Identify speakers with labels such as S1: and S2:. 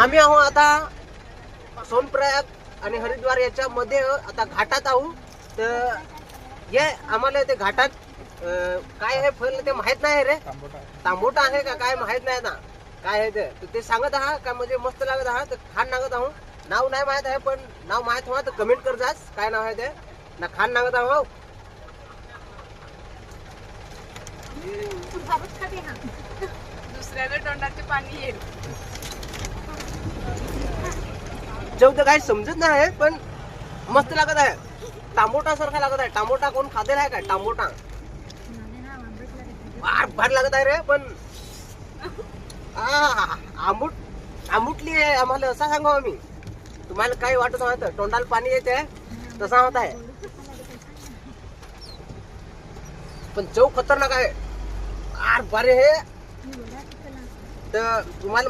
S1: आम्ही आहो आता सोनप्रयाग आणि हरिद्वार याच्या मध्ये आता घाटात आहो. तर हे आम्हाला ते घाटात काय आहे फळ ते माहित नाही रे. तांबोटा आहे का काय माहित नाही ना काय आहे ते. ते सांगत आहात का म्हणजे मस्त लागत आहात तर खान नागत आहो. नाव नाही माहित आहे पण नाव माहित व्हा तर कमेंट कर जास काय नाव आहे ते ना खान नागत आहो.
S2: दुसऱ्याच्या तोंडाचे पाणी येईल.
S1: जेवढं काही समजत नाही पण मस्त लागत आहे. टांबोटा सारखा लागत आहे. टांबोटा कोण खातेल आहे काय टांबोटा फार लागत आहे रे पण आंबुटली आहे आम्हाला असं सांगू आम्ही. तुम्हाला काही वाटत नाही तर तोंडाला पाणी येते तसा होत आहे पण चव खतरनाक आहे. फार भारी हे तर तुम्हाला